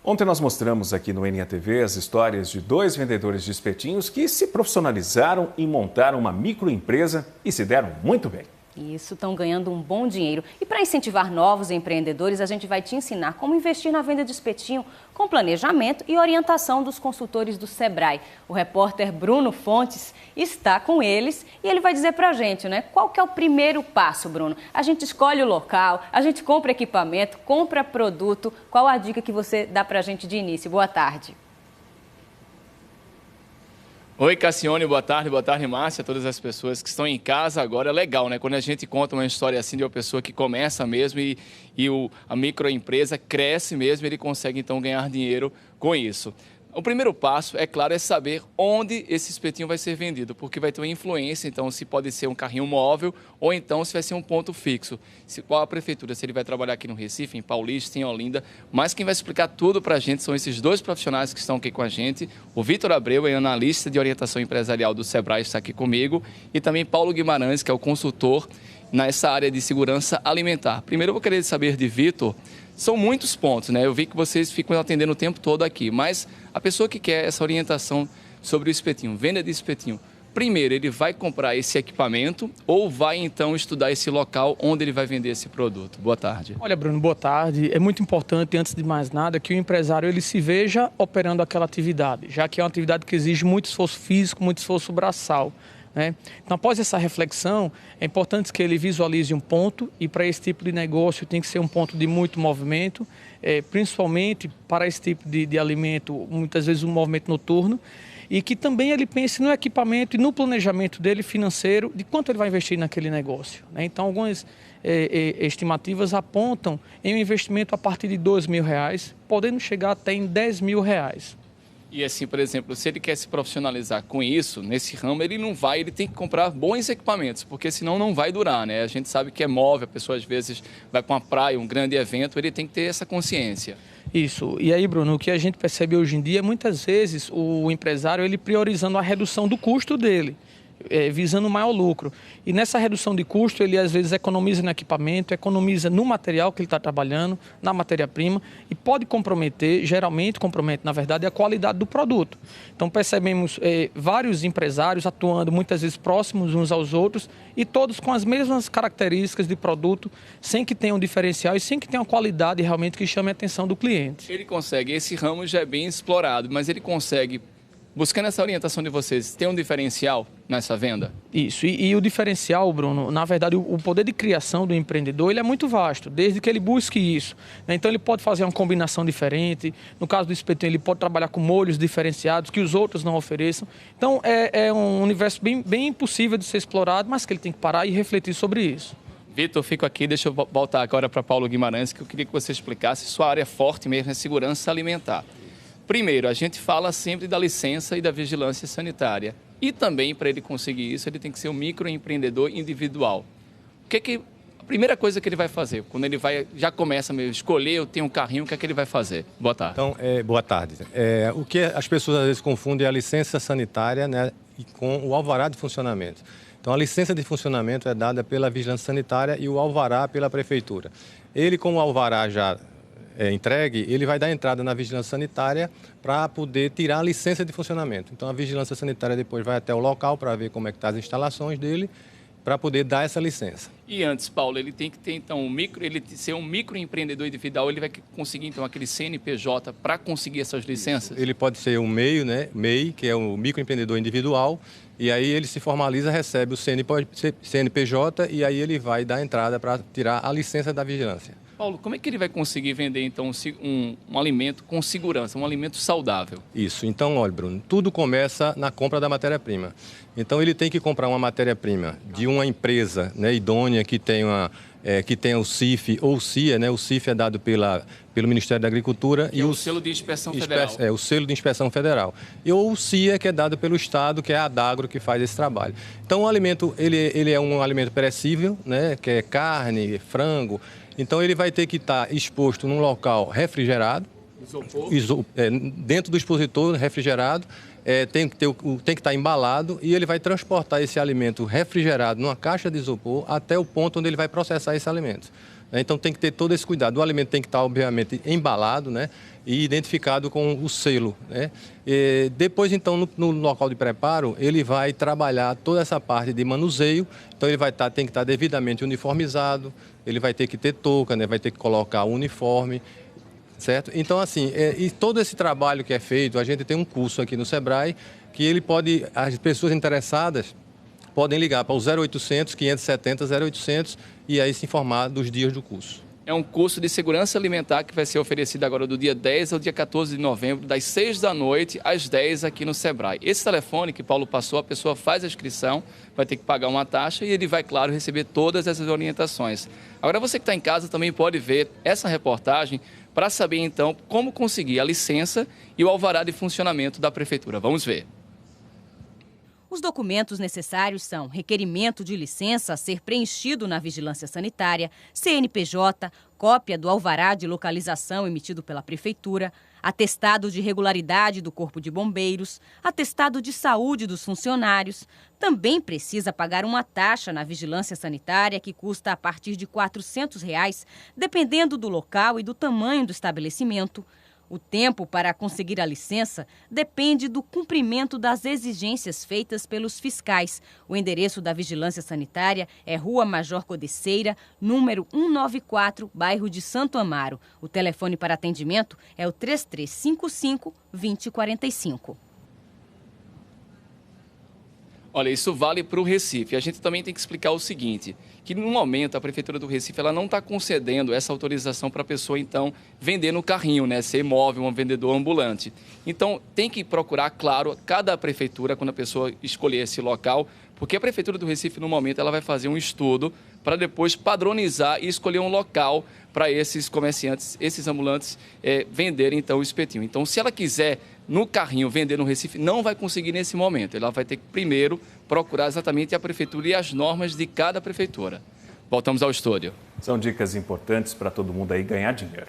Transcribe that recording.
Ontem nós mostramos aqui no NATV as histórias de 2 vendedores de espetinhos que se profissionalizaram e montaram uma microempresa e se deram muito bem. Isso, estão ganhando um bom dinheiro. E para incentivar novos empreendedores, a gente vai te ensinar como investir na venda de espetinho com planejamento e orientação dos consultores do Sebrae. O repórter Bruno Fontes está com eles e ele vai dizer para a gente, né? Qual que é o primeiro passo, Bruno? A gente escolhe o local, a gente compra equipamento, compra produto. Qual a dica que você dá para a gente de início? Boa tarde. Oi, Cassione, boa tarde, Márcia, todas as pessoas que estão em casa agora. É legal, né? Quando a gente conta uma história assim de uma pessoa que começa mesmo e a microempresa cresce mesmo, ele consegue então ganhar dinheiro com isso. O primeiro passo, é claro, é saber onde esse espetinho vai ser vendido, porque vai ter uma influência, então, se pode ser um carrinho móvel ou então se vai ser um ponto fixo. Qual a prefeitura, se ele vai trabalhar aqui no Recife, em Paulista, em Olinda. Mas quem vai explicar tudo para a gente são esses 2 profissionais que estão aqui com a gente. O Vitor Abreu, é analista de orientação empresarial do Sebrae, está aqui comigo. E também Paulo Guimarães, que é o consultor nessa área de segurança alimentar. Primeiro eu vou querer saber de Vitor. São muitos pontos, né? Eu vi que vocês ficam atendendo o tempo todo aqui, mas a pessoa que quer essa orientação sobre o espetinho, venda de espetinho, primeiro ele vai comprar esse equipamento ou vai então estudar esse local onde ele vai vender esse produto? Boa tarde. Olha, Bruno, boa tarde. É muito importante, antes de mais nada, que o empresário ele se veja operando aquela atividade, já que é uma atividade que exige muito esforço físico, muito esforço braçal. Então, após essa reflexão, é importante que ele visualize um ponto e para esse tipo de negócio tem que ser um ponto de muito movimento, principalmente para esse tipo de alimento, muitas vezes um movimento noturno, e que também ele pense no equipamento e no planejamento dele financeiro, de quanto ele vai investir naquele negócio. Então, algumas estimativas apontam em um investimento a partir de R$2.000, podendo chegar até em R$10.000. E assim, por exemplo, se ele quer se profissionalizar com isso, nesse ramo, ele tem que comprar bons equipamentos, porque senão não vai durar, né? A gente sabe que é móvel, a pessoa às vezes vai para uma praia, um grande evento, ele tem que ter essa consciência. Isso. E aí, Bruno, o que a gente percebe hoje em dia, muitas vezes o empresário, ele priorizando a redução do custo dele, visando maior lucro. E nessa redução de custo, ele às vezes economiza no equipamento, economiza no material que ele está trabalhando, na matéria-prima, e pode comprometer, geralmente compromete, na verdade, a qualidade do produto. Então percebemos vários empresários atuando muitas vezes próximos uns aos outros e todos com as mesmas características de produto, sem que tenham diferencial e sem que tenha uma qualidade realmente que chame a atenção do cliente. Ele consegue, esse ramo já é bem explorado, mas ele consegue, buscando essa orientação de vocês, tem um diferencial nessa venda? Isso. E o diferencial, Bruno, na verdade, o poder de criação do empreendedor ele é muito vasto, desde que ele busque isso. Então, ele pode fazer uma combinação diferente. No caso do espetinho, ele pode trabalhar com molhos diferenciados que os outros não ofereçam. Então, é um universo bem impossível de ser explorado, mas que ele tem que parar e refletir sobre isso. Vitor, fico aqui, deixa eu voltar agora para Paulo Guimarães, que eu queria que você explicasse. Sua área forte mesmo é segurança alimentar. Primeiro, a gente fala sempre da licença e da vigilância sanitária. E também, para ele conseguir isso, ele tem que ser um microempreendedor individual. A primeira coisa que ele vai fazer, quando ele já começa a escolher, eu tenho um carrinho, o que é que ele vai fazer? Boa tarde. Então, boa tarde. O que as pessoas às vezes confundem é a licença sanitária, né, com o alvará de funcionamento. Então, a licença de funcionamento é dada pela vigilância sanitária e o alvará pela prefeitura. Ele, com o alvará já entregue, ele vai dar entrada na vigilância sanitária para poder tirar a licença de funcionamento. Então, a vigilância sanitária depois vai até o local para ver como é que estão as instalações dele, para poder dar essa licença. E antes, Paulo, ele tem que ter, então, ser um microempreendedor individual, ele vai conseguir, então, aquele CNPJ para conseguir essas licenças? Ele pode ser um MEI, né? MEI, que é o microempreendedor individual, e aí ele se formaliza, recebe o CNPJ e aí ele vai dar entrada para tirar a licença da vigilância. Paulo, como é que ele vai conseguir vender, então, um alimento com segurança, um alimento saudável? Isso. Então, olha, Bruno, tudo começa na compra da matéria-prima. Então, ele tem que comprar uma matéria-prima de uma empresa, né, idônea que tenha o CIF ou o CIA, né? O CIF é dado pelo Ministério da Agricultura. E o selo de inspeção federal. O selo de inspeção federal. E o CIA, que é dado pelo Estado, que é a Adagro, que faz esse trabalho. Então, o alimento, ele é um alimento perecível, né? Que é carne, frango. Então, ele vai ter que estar exposto num local refrigerado, dentro do expositor refrigerado, tem que estar embalado e ele vai transportar esse alimento refrigerado numa caixa de isopor até o ponto onde ele vai processar esse alimento. né? Então tem que ter todo esse cuidado. O alimento tem que estar, obviamente, embalado, né? E identificado com o selo, né? E depois, então, no local de preparo, ele vai trabalhar toda essa parte de manuseio. Então ele tem que estar devidamente uniformizado, ele vai ter que ter touca, né? Vai ter que colocar o uniforme, certo? Então, assim, e todo esse trabalho que é feito, a gente tem um curso aqui no Sebrae que as pessoas interessadas podem ligar para o 0800 570 0800 e aí se informar dos dias do curso. É um curso de segurança alimentar que vai ser oferecido agora do dia 10 ao dia 14 de novembro, das 6 da noite às 10 aqui no Sebrae. Esse telefone que Paulo passou, a pessoa faz a inscrição, vai ter que pagar uma taxa e ele vai, claro, receber todas essas orientações. Agora, você que está em casa também pode ver essa reportagem para saber, então, como conseguir a licença e o alvará de funcionamento da Prefeitura. Vamos ver. Os documentos necessários são requerimento de licença a ser preenchido na Vigilância Sanitária, CNPJ, cópia do alvará de localização emitido pela Prefeitura, atestado de regularidade do Corpo de Bombeiros, atestado de saúde dos funcionários. Também precisa pagar uma taxa na Vigilância Sanitária que custa a partir de R$ 400, dependendo do local e do tamanho do estabelecimento. O tempo para conseguir a licença depende do cumprimento das exigências feitas pelos fiscais. O endereço da Vigilância Sanitária é Rua Major Codeceira, número 194, bairro de Santo Amaro. O telefone para atendimento é o 3355-2045. Olha, isso vale para o Recife. A gente também tem que explicar o seguinte, que no momento a Prefeitura do Recife ela não está concedendo essa autorização para a pessoa, então, vender no carrinho, né? Ser móvel, um vendedor ambulante. Então, tem que procurar, claro, cada prefeitura, quando a pessoa escolher esse local, porque a Prefeitura do Recife, no momento, ela vai fazer um estudo para depois padronizar e escolher um local para esses comerciantes, esses ambulantes, venderem, então, o espetinho. Então, se ela quiser no carrinho vender no Recife, não vai conseguir nesse momento. Ela vai ter que primeiro procurar exatamente a prefeitura e as normas de cada prefeitura. Voltamos ao estúdio. São dicas importantes para todo mundo aí ganhar dinheiro.